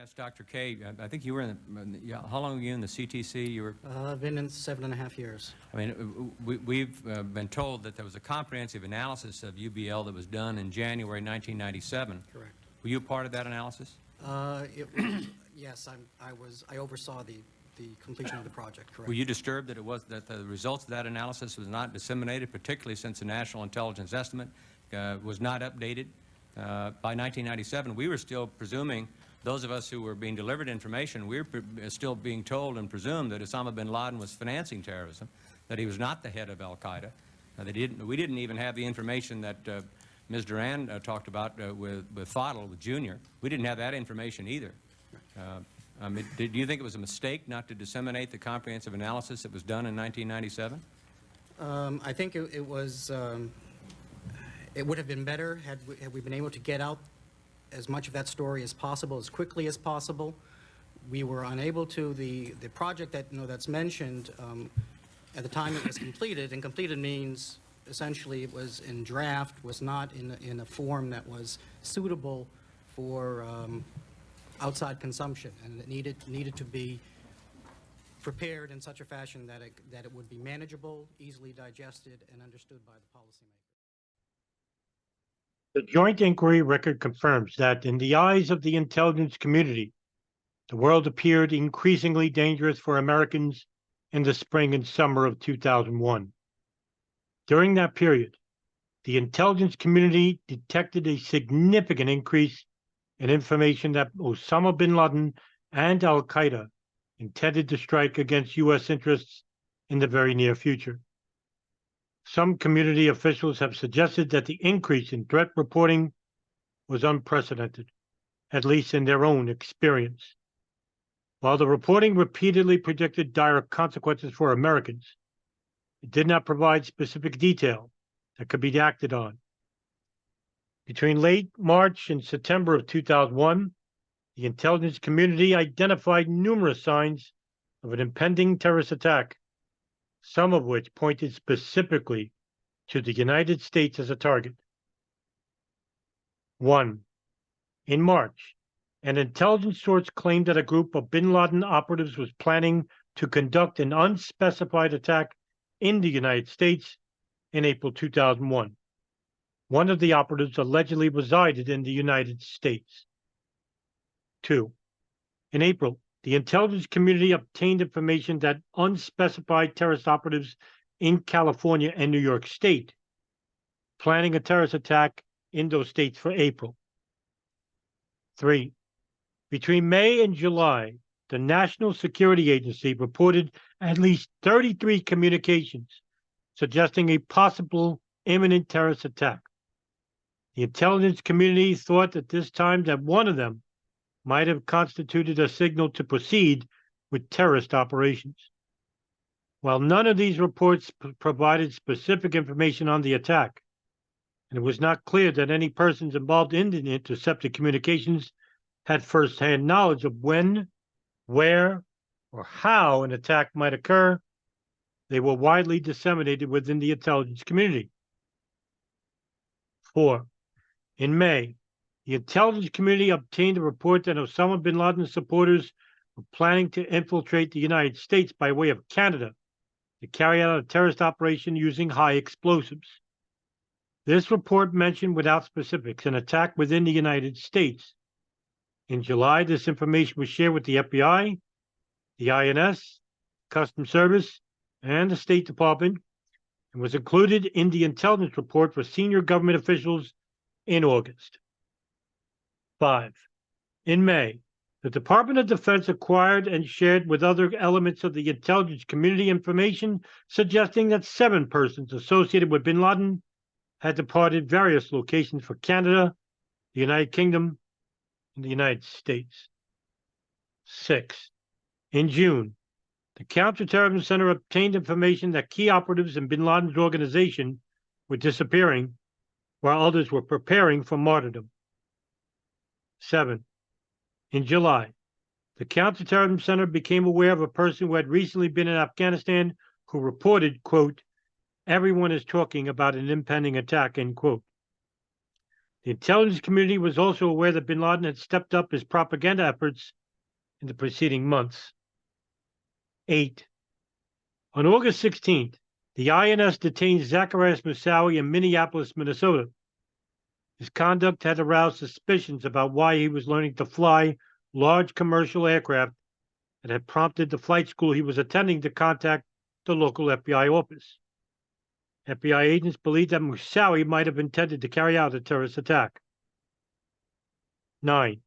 ask Dr. K, I think you were how long were you in the CTC? You were. I've been in 7.5 years. I mean, we've been told that there was a comprehensive analysis of UBL that was done in January 1997. Correct. Were you part of that analysis? Yes, I oversaw the completion of the project. Correct. Were you disturbed that the results of that analysis was not disseminated, particularly since the National Intelligence Estimate was not updated? By 1997, we were still presuming, those of us who were being delivered information, we were still being told and presumed that Osama bin Laden was financing terrorism, that he was not the head of al-Qaeda. We didn't even have the information that Ms. Duran talked about with Fadl, with Junior. We didn't have that information either. I mean, do you think it was a mistake not to disseminate the comprehensive analysis that was done in 1997? I think it was. It would have been better had we been able to get out as much of that story as possible, as quickly as possible. We were unable to. The project that that's mentioned at the time it was completed, and completed means essentially it was in draft, was not in a form that was suitable for outside consumption, and it needed to be prepared in such a fashion that it would be manageable, easily digested, and understood by the policymakers. The joint inquiry record confirms that in the eyes of the intelligence community, the world appeared increasingly dangerous for Americans in the spring and summer of 2001. During that period, the intelligence community detected a significant increase in information that Osama bin Laden and al-Qaeda intended to strike against U.S. interests in the very near future. Some community officials have suggested that the increase in threat reporting was unprecedented, at least in their own experience. While the reporting repeatedly predicted dire consequences for Americans, it did not provide specific detail that could be acted on. Between late March and September of 2001, the intelligence community identified numerous signs of an impending terrorist attack, some of which pointed specifically to the United States as a target. 1. In March, an intelligence source claimed that a group of bin Laden operatives was planning to conduct an unspecified attack in the United States in April 2001. One of the operatives allegedly resided in the United States. 2. In April, the intelligence community obtained information that unspecified terrorist operatives in California and New York State planning a terrorist attack in those states for April. 3. Between May and July, the National Security Agency reported at least 33 communications suggesting a possible imminent terrorist attack. The intelligence community thought at this time that one of them might have constituted a signal to proceed with terrorist operations. While none of these reports provided specific information on the attack, and it was not clear that any persons involved in the intercepted communications had first-hand knowledge of when, where, or how an attack might occur, they were widely disseminated within the intelligence community. 4. In May, the intelligence community obtained a report that Osama bin Laden's supporters were planning to infiltrate the United States by way of Canada to carry out a terrorist operation using high explosives. This report mentioned without specifics an attack within the United States. In July, this information was shared with the FBI, the INS, Customs Service, and the State Department, and was included in the intelligence report for senior government officials in August. 5. In May, the Department of Defense acquired and shared with other elements of the intelligence community information suggesting that 7 persons associated with bin Laden had departed various locations for Canada, the United Kingdom, and the United States. 6. In June, the Counterterrorism Center obtained information that key operatives in bin Laden's organization were disappearing while others were preparing for martyrdom. 7. In July, the Counterterrorism Center became aware of a person who had recently been in Afghanistan who reported, quote, "Everyone is talking about an impending attack," end quote. The intelligence community was also aware that bin Laden had stepped up his propaganda efforts in the preceding months. 8. On August 16th, the INS detained Zacarias Moussaoui in Minneapolis, Minnesota. His conduct had aroused suspicions about why he was learning to fly large commercial aircraft and had prompted the flight school he was attending to contact the local FBI office. FBI agents believed that Moussaoui might have intended to carry out a terrorist attack. 9.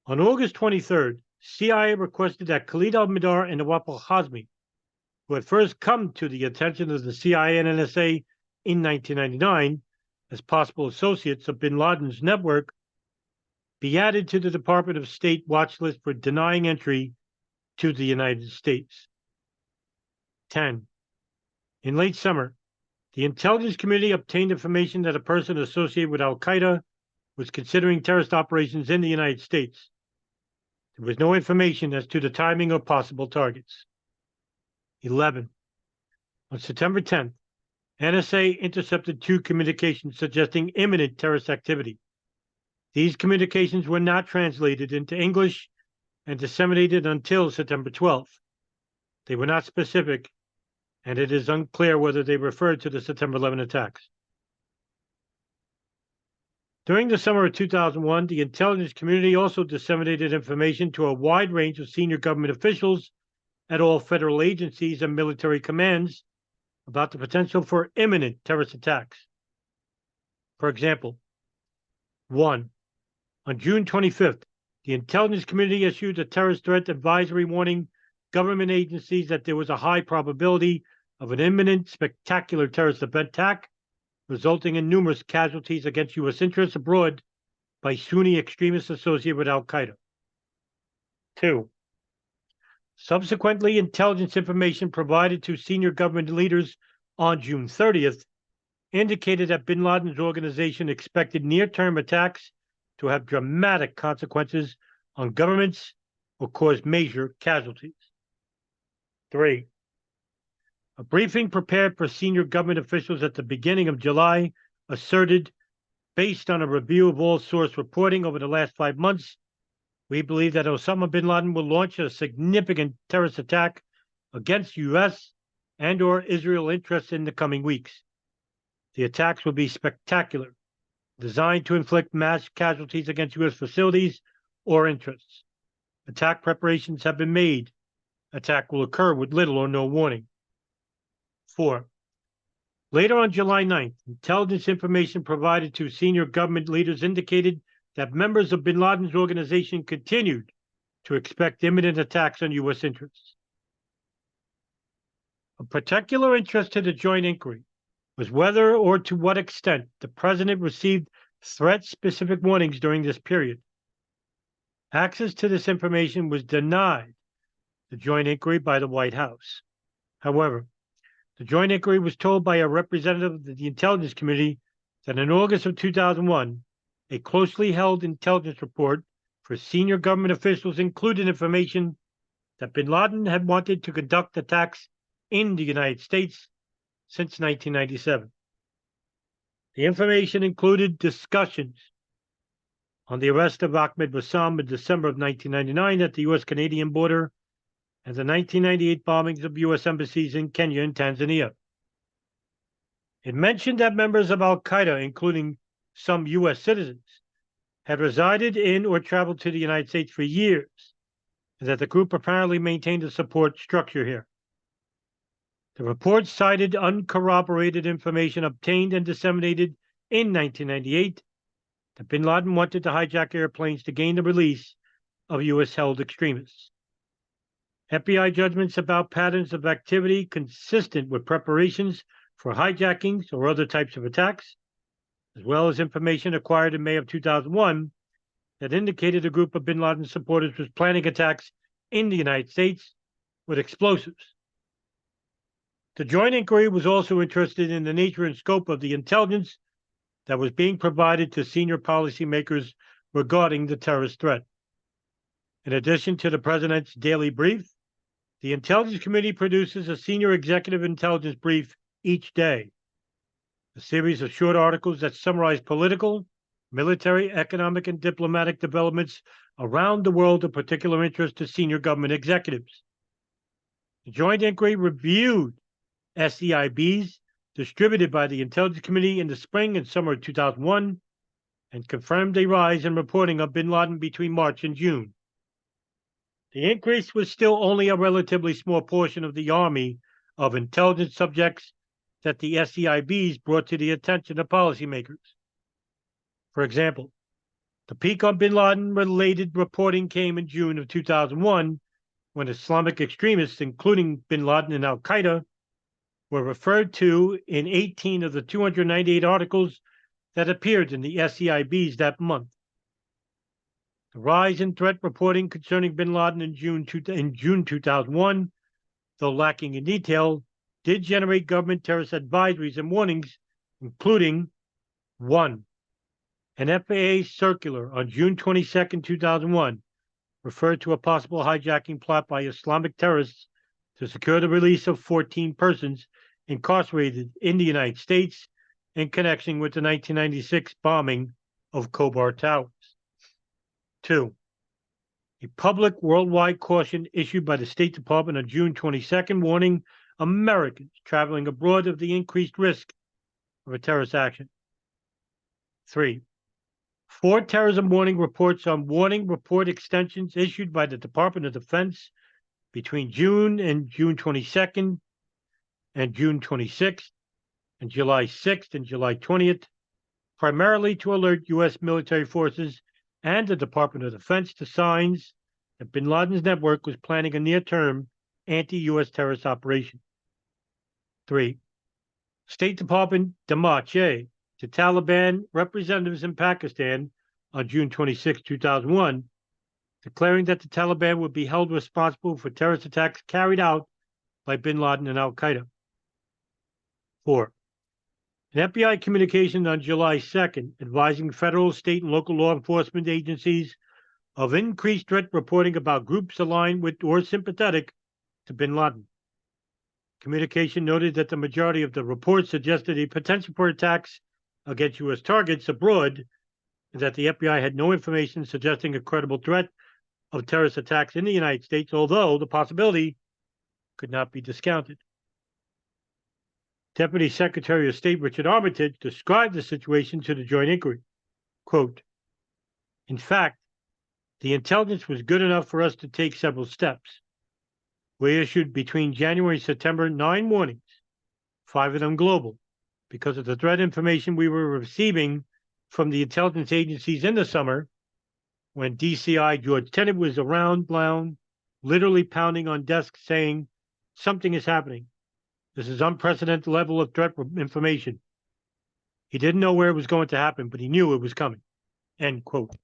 On August 23rd, CIA requested that Khalid al-Mihdhar and Nawaf al-Hazmi, who had first come to the attention of the CIA and NSA in 1999 as possible associates of bin Laden's network, be added to the Department of State watch list for denying entry to the United States. 10. In late summer, the intelligence community obtained information that a person associated with al-Qaeda was considering terrorist operations in the United States. There was no information as to the timing of possible targets. 11. On September 10th, NSA intercepted 2 communications suggesting imminent terrorist activity. These communications were not translated into English and disseminated until September 12th. They were not specific, and it is unclear whether they referred to the September 11 attacks. During the summer of 2001, the intelligence community also disseminated information to a wide range of senior government officials at all federal agencies and military commands about the potential for imminent terrorist attacks. For example, 1. On June 25th, the intelligence community issued a terrorist threat advisory warning government agencies that there was a high probability of an imminent spectacular terrorist attack, resulting in numerous casualties against U.S. interests abroad by Sunni extremists associated with al-Qaeda. 2. Subsequently, intelligence information provided to senior government leaders on June 30th indicated that bin Laden's organization expected near-term attacks to have dramatic consequences on governments or cause major casualties. 3. A briefing prepared for senior government officials at the beginning of July asserted, based on a review of all source reporting over the last 5 months, we believe that Osama bin Laden will launch a significant terrorist attack against U.S. and or Israel interests in the coming weeks. The attacks will be spectacular, designed to inflict mass casualties against U.S. facilities or interests. Attack preparations have been made. Attack will occur with little or no warning. 4. Later on July 9th, intelligence information provided to senior government leaders indicated that members of bin Laden's organization continued to expect imminent attacks on U.S. interests. Of particular interest to the joint inquiry was whether or to what extent the president received threat-specific warnings during this period. Access to this information was denied the joint inquiry by the White House. However, the joint inquiry was told by a representative of the intelligence community that in August of 2001, a closely held intelligence report for senior government officials included information that bin Laden had wanted to conduct attacks in the United States since 1997. The information included discussions on the arrest of Ahmed Bassam in December of 1999 at the U.S.-Canadian border and the 1998 bombings of U.S. embassies in Kenya and Tanzania. It mentioned that members of al-Qaeda, including some U.S. citizens, had resided in or traveled to the United States for years, and that the group apparently maintained a support structure here. The report cited uncorroborated information obtained and disseminated in 1998 that bin Laden wanted to hijack airplanes to gain the release of U.S.-held extremists. FBI judgments about patterns of activity consistent with preparations for hijackings or other types of attacks, as well as information acquired in May of 2001 that indicated a group of bin Laden supporters was planning attacks in the United States with explosives. The joint inquiry was also interested in the nature and scope of the intelligence that was being provided to senior policymakers regarding the terrorist threat. In addition to the president's daily brief, the Intelligence Committee produces a senior executive intelligence brief each day, a series of short articles that summarize political military, economic, and diplomatic developments around the world of particular interest to senior government executives. The joint inquiry reviewed SEIBs distributed by the Intelligence Committee in the spring and summer of 2001 and confirmed a rise in reporting of bin Laden between March and June. The increase was still only a relatively small portion of the army of intelligence subjects that the SEIBs brought to the attention of policymakers. For example, the peak on bin Laden-related reporting came in June of 2001 when Islamic extremists, including bin Laden and al-Qaeda, were referred to in 18 of the 298 articles that appeared in the SEIBs that month. The rise in threat reporting concerning bin Laden in June 2001, though lacking in detail, did generate government terrorist advisories and warnings, including 1. An FAA circular on June 22, 2001, referred to a possible hijacking plot by Islamic terrorists to secure the release of 14 persons incarcerated in the United States in connection with the 1996 bombing of Khobar Towers. 2. A public worldwide caution issued by the State Department on June 22nd warning Americans traveling abroad of the increased risk of a terrorist action. 3. 4 terrorism warning reports on warning report extensions issued by the Department of Defense between June and June 22nd and June 26th and July 6th and July 20th, primarily to alert U.S. military forces and the Department of Defense to signs that bin Laden's network was planning a near-term anti-U.S. terrorist operation. 3. State Department Demache to Taliban representatives in Pakistan on June 26, 2001, declaring that the Taliban would be held responsible for terrorist attacks carried out by bin Laden and al-Qaeda. 4. An FBI communication on July 2nd advising federal, state, and local law enforcement agencies of increased threat reporting about groups aligned with or sympathetic to bin Laden. Communication noted that the majority of the reports suggested a potential for attacks against U.S. targets abroad, and that the FBI had no information suggesting a credible threat of terrorist attacks in the United States, although the possibility could not be discounted. Deputy Secretary of State Richard Armitage described the situation to the joint inquiry. Quote, in fact, the intelligence was good enough for us to take several steps. We issued between January and September 9 warnings, 5 of them global, because of the threat information we were receiving from the intelligence agencies in the summer when DCI George Tenet was around Brown, literally pounding on desks saying, something is happening. This is unprecedented level of threat information. He didn't know where it was going to happen, but he knew it was coming. End quote.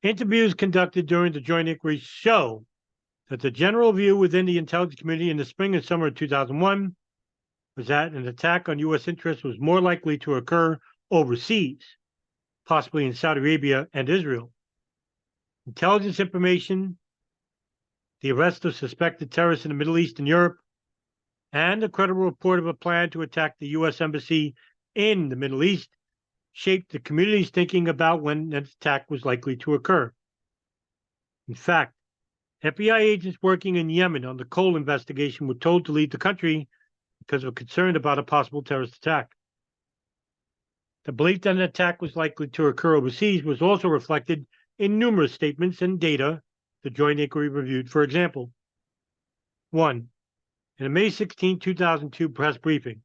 Interviews conducted during the joint inquiry show that the general view within the intelligence community in the spring and summer of 2001 was that an attack on U.S. interests was more likely to occur overseas, possibly in Saudi Arabia and Israel. Intelligence information, the arrest of suspected terrorists in the Middle East and Europe, and a credible report of a plan to attack the U.S. Embassy in the Middle East shaped the community's thinking about when an attack was likely to occur. In fact, FBI agents working in Yemen on the coal investigation were told to leave the country because of concern about a possible terrorist attack. The belief that an attack was likely to occur overseas was also reflected in numerous statements and data the joint inquiry reviewed. For example, 1. In a May 16, 2002 press briefing,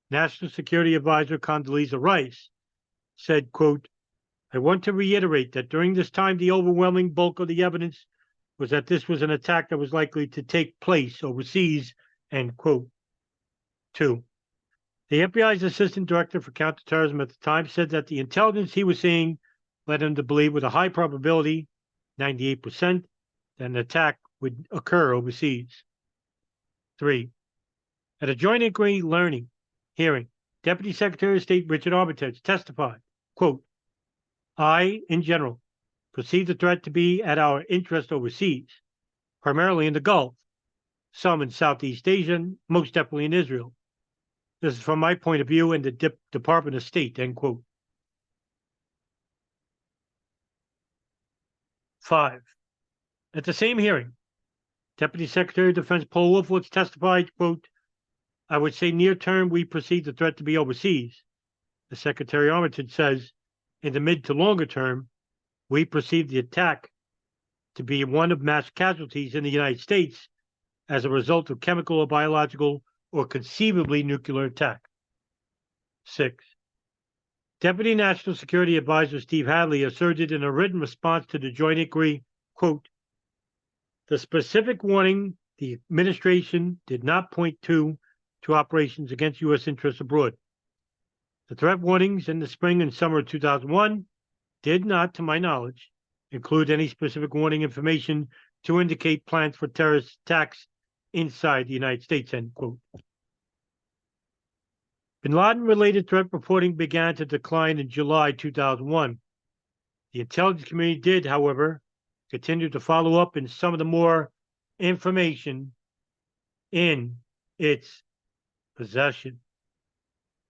National Security Advisor Condoleezza Rice said, quote, I want to reiterate that during this time, the overwhelming bulk of the evidence was that this was an attack that was likely to take place overseas, end quote. 2. The FBI's Assistant Director for Counterterrorism at the time said that the intelligence he was seeing led him to believe with a high probability, 98%, that an attack would occur overseas. 3. At a joint inquiry hearing, Deputy Secretary of State Richard Armitage testified, quote, I, in general, perceive the threat to be at our interest overseas, primarily in the Gulf, some in Southeast Asia, most definitely in Israel. This is from my point of view and the Department of State, end quote. 5. At the same hearing, Deputy Secretary of Defense Paul Wolfowitz testified, quote, "I would say near term, we perceive the threat to be overseas." The Secretary Armitage says, in the mid to longer term, we perceive the attack to be one of mass casualties in the United States as a result of chemical or biological or conceivably nuclear attack. 6. Deputy National Security Advisor Steve Hadley asserted in a written response to the joint inquiry, quote, "The specific warning the administration did not point to operations against U.S. interests abroad. The threat warnings in the spring and summer of 2001 did not, to my knowledge, include any specific warning information to indicate plans for terrorist attacks inside the United States," end quote. Bin Laden-related threat reporting began to decline in July 2001. The intelligence community did, however, continue to follow up in some of the more information in its possession.